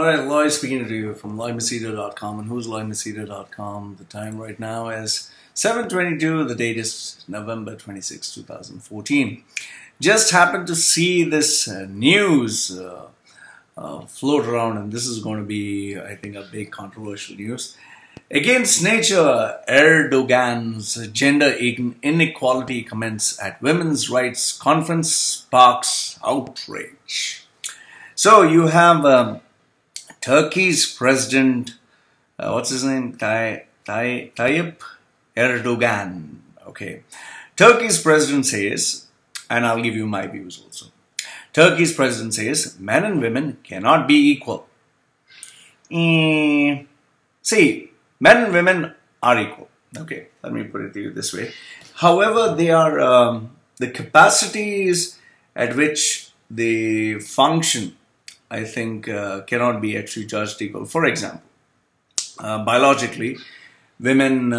Alright, Loy speaking to you from loymachedo.com. And who's loymachedo.com? The time right now is 7:22. The date is November 26, 2014. Just happened to see this news float around, and this is going to be, I think, a big controversial news. Against nature, Erdogan's gender inequality comments at Women's Rights Conference sparks outrage. So you have Turkey's president, what's his name? Tayyip Erdogan. Okay. Turkey's president says, and I'll give you my views also. Turkey's president says, men and women cannot be equal. See, men and women are equal. Okay, let me put it to you this way. However, they are the capacities at which they function, I think, cannot be actually judged equal. For example, biologically, women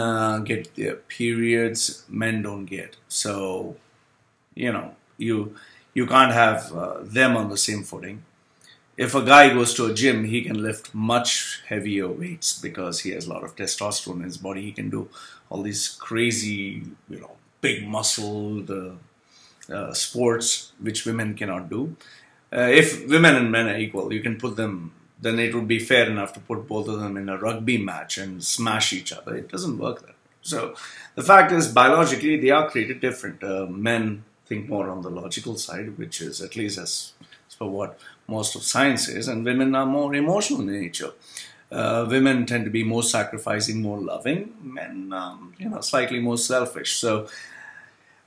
get their periods, men don't get. So, you know, you can't have them on the same footing. If a guy goes to a gym, he can lift much heavier weights because he has a lot of testosterone in his body. He can do all these crazy, big muscle sports which women cannot do. If women and men are equal, you can put them, then it would be fair enough to put both of them in a rugby match and smash each other. It doesn't work that way. So the fact is, biologically, they are created different. Men think more on the logical side, which is at least as for what most of science is, and women are more emotional in nature. Women tend to be more sacrificing, more loving. Men, slightly more selfish. So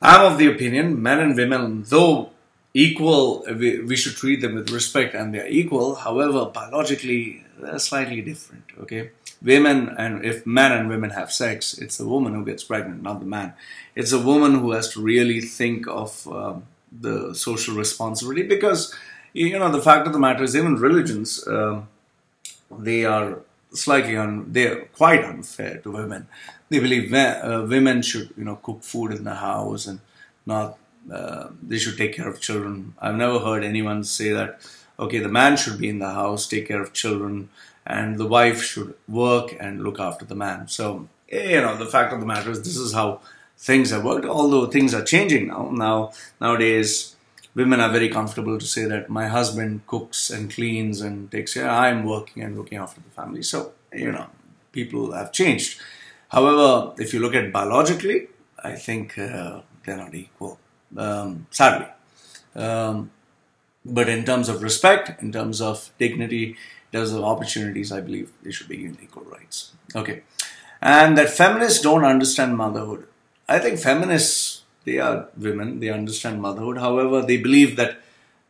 I'm of the opinion, men and women, though equal, we should treat them with respect, and they're equal. However, biologically, they're slightly different, okay? Women, and if men and women have sex, it's the woman who gets pregnant, not the man. It's a woman who has to really think of the social responsibility, because, the fact of the matter is, even religions, they are they're quite unfair to women. They believe women should, cook food in the house and not, they should take care of children. I've never heard anyone say that, okay, the man should be in the house, take care of children, and the wife should work and look after the man. So, the fact of the matter is, this is how things have worked, although things are changing now. Nowadays, women are very comfortable to say that my husband cooks and cleans and takes care. I'm working and looking after the family. So, people have changed. However, if you look at biologically, I think they're not equal, sadly. But in terms of respect, in terms of dignity, in terms of opportunities, I believe they should be given equal rights. Okay. And that feminists don't understand motherhood. I think feminists, they are women, they understand motherhood. However, they believe that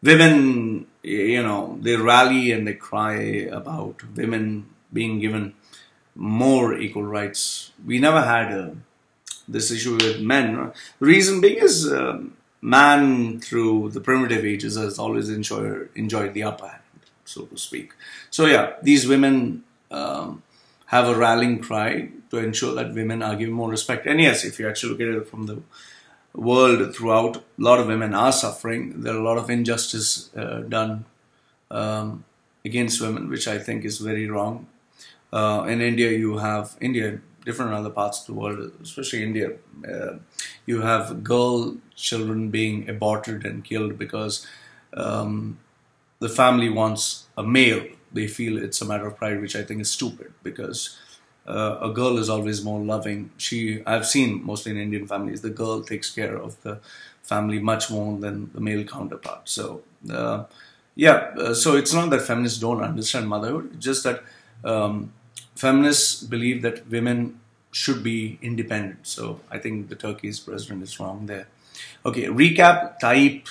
women, they rally and they cry about women being given more equal rights. We never had this issue with men. The reason being is man, through the primitive ages, has always enjoyed the upper hand, so to speak. So yeah, these women have a rallying cry to ensure that women are given more respect. And yes, if you actually look at it from the world throughout, a lot of women are suffering. There are a lot of injustice done against women, which I think is very wrong. In India, different other parts of the world, especially India, you have children being aborted and killed because the family wants a male. They feel it's a matter of pride, which I think is stupid, because a girl is always more loving. I've seen mostly in Indian families, the girl takes care of the family much more than the male counterpart. So so it's not that feminists don't understand motherhood, it's just that feminists believe that women should be independent. So I think the Turkey's president is wrong there. Okay, recap. Tayyip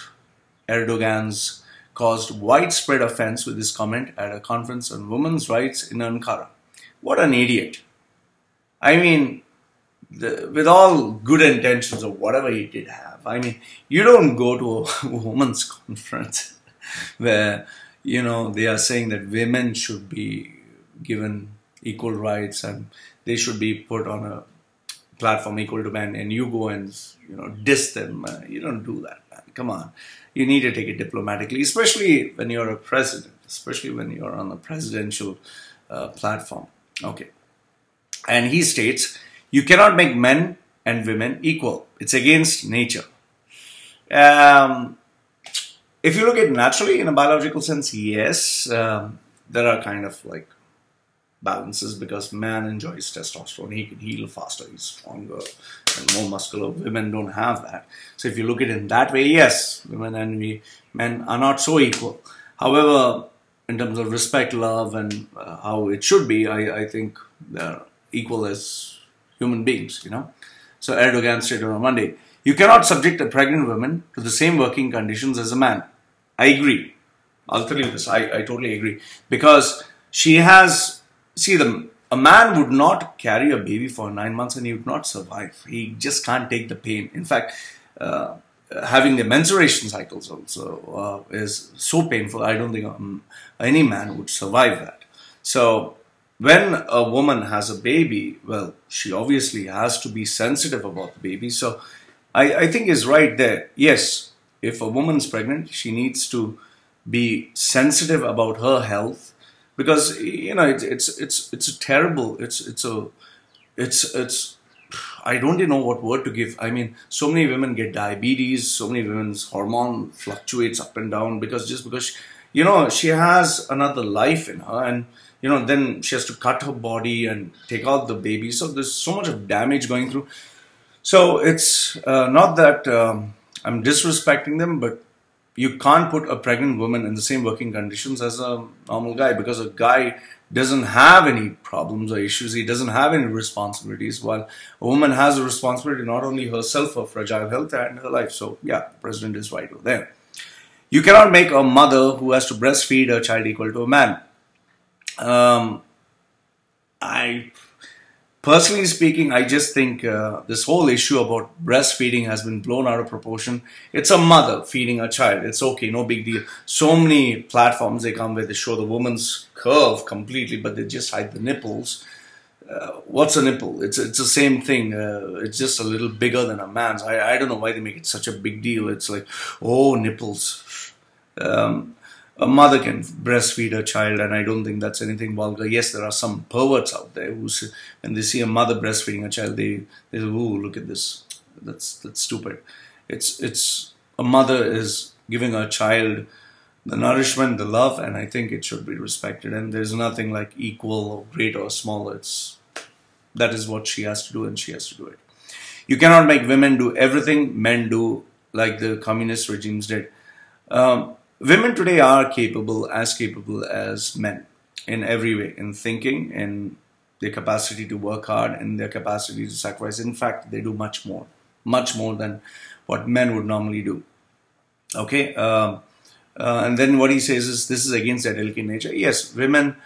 Erdogan's caused widespread offence with his comment at a conference on women's rights in Ankara. What an idiot. I mean, with all good intentions of whatever he did have, I mean, you don't go to a women's conference where, they are saying that women should be given equal rights and they should be put on a platform equal to men, and you go and, diss them. You don't do that, man. Come on. You need to take it diplomatically, especially when you're a president. especially when you're on a presidential platform. Okay. And he states, you cannot make men and women equal. It's against nature. If you look at naturally in a biological sense, yes, there are kind of like balances because man enjoys testosterone. He can heal faster, he's stronger and more muscular. Women don't have that. So if you look at it in that way, yes, women and men are not so equal. However, in terms of respect, love, and how it should be, I think they're equal as human beings, you know. So Erdogan stated on Monday, you cannot subject a pregnant woman to the same working conditions as a man. I agree. I'll tell you this. I totally agree. Because she has, see, a man would not carry a baby for 9 months and he would not survive. He just can't take the pain. In fact, having the menstruation cycles also is so painful. I don't think any man would survive that. So when a woman has a baby, well, she obviously has to be sensitive about the baby. So I think is right there. Yes, if a woman's pregnant, she needs to be sensitive about her health, because you know it's a terrible. It's I don't even know what word to give. I mean, so many women get diabetes. So many women's hormone fluctuates up and down because you know, she has another life in her, and you know, then she has to cut her body and take out the baby. So there's so much of damage going through. So it's not that I'm disrespecting them, but you can't put a pregnant woman in the same working conditions as a normal guy, because a guy doesn't have any problems or issues. He doesn't have any responsibilities, while a woman has a responsibility, not only herself, her fragile health and her life. So yeah, the president is right over there. You cannot make a mother who has to breastfeed her child equal to a man. Personally speaking, I just think this whole issue about breastfeeding has been blown out of proportion. It's a mother feeding a child. It's okay, no big deal. So many platforms they come where they show the woman's curve completely, but they just hide the nipples. What's a nipple? It's the same thing. It's just a little bigger than a man's. I don't know why they make it such a big deal. It's like, oh, nipples. A mother can breastfeed her child, and I don't think that's anything vulgar. Yes, there are some perverts out there who, when they see a mother breastfeeding a child, they say, "Ooh, look at this. That's stupid." It's a mother is giving her child the nourishment, the love, and I think it should be respected. And there's nothing like equal or great or small. That is what she has to do, and she has to do it. You cannot make women do everything men do, like the communist regimes did. Women today are capable as men in every way, in thinking, in their capacity to work hard, in their capacity to sacrifice. In fact, they do much more than what men would normally do. Okay, and then what he says is this is against their delicate nature. Yes, women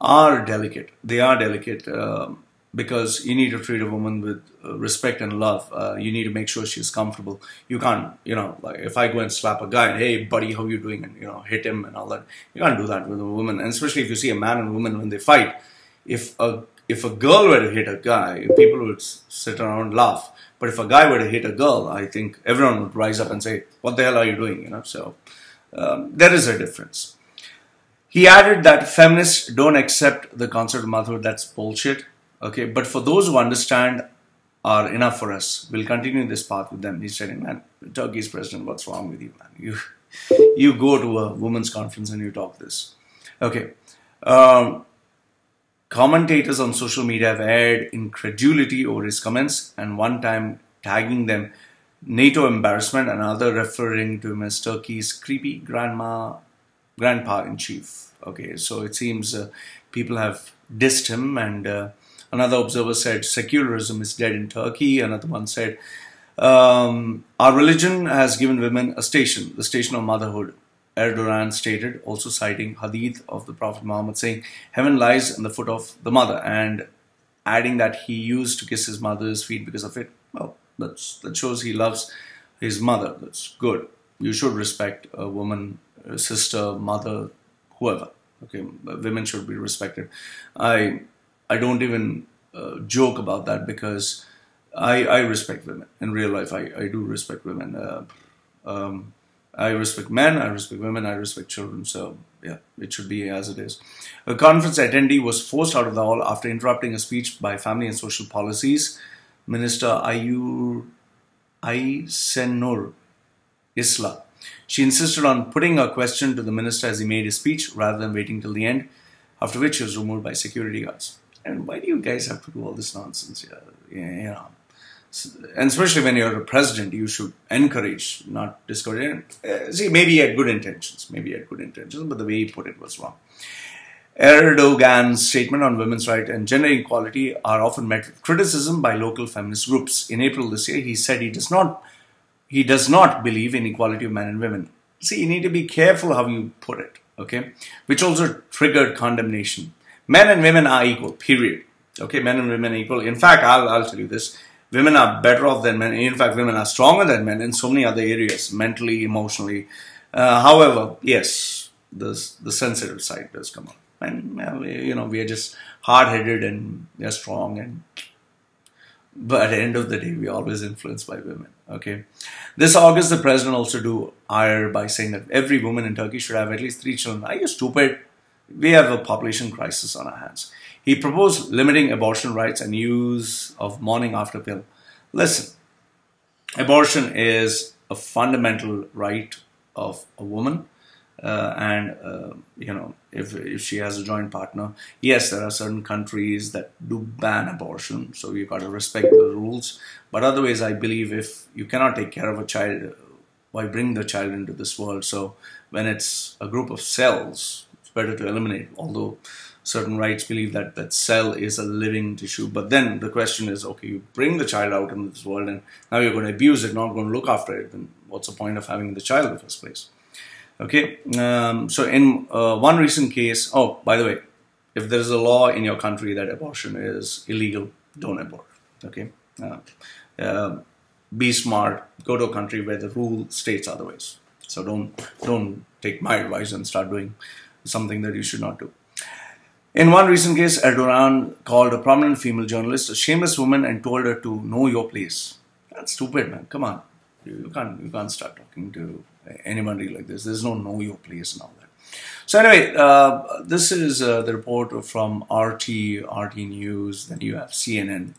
are delicate. They are delicate because you need to treat a woman with respect and love. You need to make sure she's comfortable. You can't, you know, like if I go and slap a guy, hey buddy, how you doing, and you know, hit him and all that. You can't do that with a woman, and especially if you see a man and a woman when they fight. If a girl were to hit a guy, people would sit around and laugh. But if a guy were to hit a girl, I think everyone would rise up and say, "What the hell are you doing?" You know. So there is a difference. He added that feminists don't accept the concept of motherhood. That's bullshit. Okay, but for those who understand are enough for us. We'll continue this path with them. He's saying, man, Turkey's president, what's wrong with you, man? You go to a women's conference and you talk this. Okay. Commentators on social media have aired incredulity over his comments, and one time tagging them NATO embarrassment and other referring to him as Turkey's creepy grandpa-in-chief. Okay, so it seems people have dissed him, and another observer said, secularism is dead in Turkey. Another one said, our religion has given women a station, the station of motherhood. Erdogan stated, also citing hadith of the Prophet Mohammed, saying, heaven lies in the foot of the mother, and adding that he used to kiss his mother's feet because of it. Well, that shows he loves his mother. That's good. You should respect a woman, a sister, mother, whoever. Okay, women should be respected. I don't even joke about that, because I respect women in real life. I do respect women. I respect men, I respect women, I respect children. So, yeah, it should be as it is. A conference attendee was forced out of the hall after interrupting a speech by Family and Social Policies Minister Aysenur Isla. She insisted on putting a question to the minister as he made his speech rather than waiting till the end, after which he was removed by security guards. And why do you guys have to do all this nonsense? And especially when you're a president, you should encourage, not discourage. See, maybe he had good intentions, but the way he put it was wrong. Erdogan's statement on women's rights and gender equality are often met with criticism by local feminist groups. In April this year, he said he does not believe in equality of men and women. See, you need to be careful how you put it, okay? Which also triggered condemnation. Men and women are equal, period. Okay, men and women are equal. In fact, I'll tell you this. Women are better off than men. In fact, women are stronger than men in so many other areas, mentally, emotionally. However, yes, the sensitive side does come up. And, we are just hard-headed and we are strong. But at the end of the day, we are always influenced by women. Okay. This August, the president also do ire by saying that every woman in Turkey should have at least 3 children. Are you stupid? We have a population crisis on our hands. He proposed limiting abortion rights and use of morning after pill. Listen, abortion is a fundamental right of a woman. If she has a joint partner, yes, there are certain countries that do ban abortion, so you've got to respect the rules. But otherwise, I believe if you cannot take care of a child, why bring the child into this world? So when it's a group of cells, it's better to eliminate, although certain rights believe that that cell is a living tissue. But then the question is, okay, you bring the child out into this world and now you're going to abuse it, not going to look after it, then what's the point of having the child in the first place? Okay, so in one recent case, oh, by the way, if there is a law in your country that abortion is illegal, don't abort, okay? Be smart, go to a country where the rule states otherwise. So don't take my advice and start doing something that you should not do. In one recent case, Erdogan called a prominent female journalist a shameless woman and told her to know your place. That's stupid, man, come on. You can't start talking to anybody like this. There's no know your place and all that. So anyway, this is the report from RT News. Then you have CNN,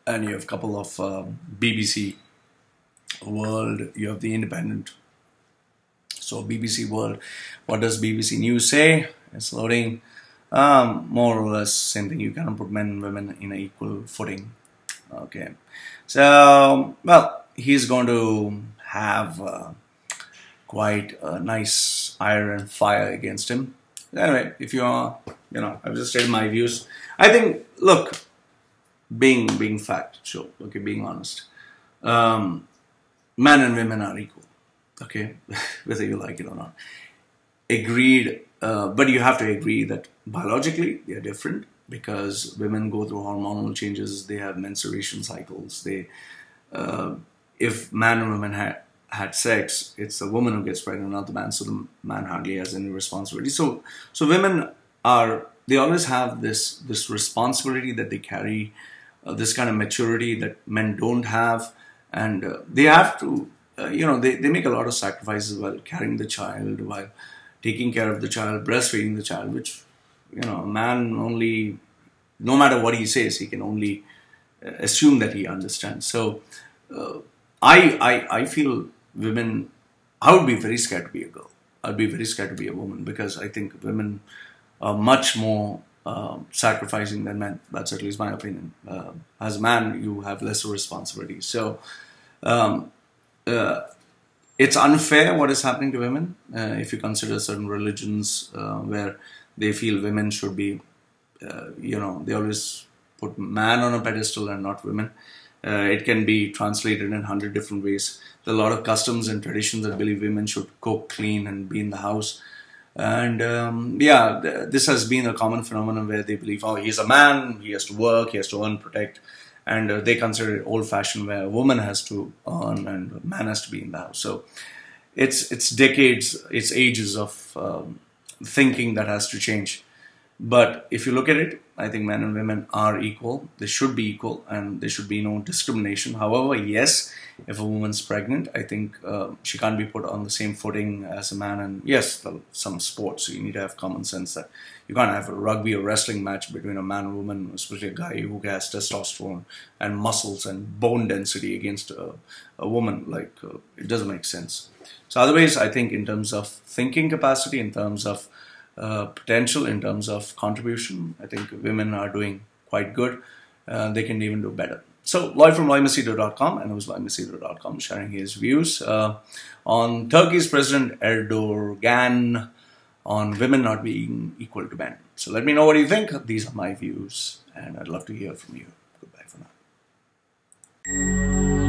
and you have a couple of BBC World. You have the Independent. So BBC World. What does BBC News say? It's loading. More or less same thing. You cannot put men and women in an equal footing. Okay. So well, he's going to have quite a nice ire and fire against him. Anyway, if you are, I've just stated my views. I think, look, being fact, sure, okay, being honest, men and women are equal, okay, whether you like it or not. Agreed, but you have to agree that biologically they are different because women go through hormonal changes, they have menstruation cycles, if man and woman had sex, it's the woman who gets pregnant, not the man, so the man hardly has any responsibility. So women they always have this responsibility that they carry, this kind of maturity that men don't have, and they have to, they make a lot of sacrifices while carrying the child, while taking care of the child, breastfeeding the child, which, a man only, no matter what he says, he can only assume that he understands. So I feel women, I would be very scared to be a girl. I'd be very scared to be a woman because I think women are much more sacrificing than men. That's at least my opinion. As a man, you have lesser responsibilities. So it's unfair what is happening to women if you consider certain religions where they feel women should be, they always put man on a pedestal and not women. It can be translated in 100 different ways. There are a lot of customs and traditions that believe women should cook, clean, and be in the house. And this has been a common phenomenon where they believe, oh, he's a man, he has to work, he has to earn, protect. And they consider it old-fashioned where a woman has to earn and a man has to be in the house. So it's decades, it's ages of thinking that has to change. But if you look at it, I think men and women are equal. They should be equal, and there should be no discrimination. However, yes, if a woman's pregnant, I think she can't be put on the same footing as a man. And yes, some sports, you need to have common sense that you can't have a rugby or wrestling match between a man and woman, especially a guy who has testosterone and muscles and bone density against a woman. It doesn't make sense. So otherwise, I think in terms of thinking capacity, in terms of potential, in terms of contribution, I think women are doing quite good. They can even do better. So Loy from loymachedo.com, and it was loymachedo.com sharing his views on Turkey's President Erdogan on women not being equal to men. So let me know what you think. These are my views, and I'd love to hear from you. Goodbye for now.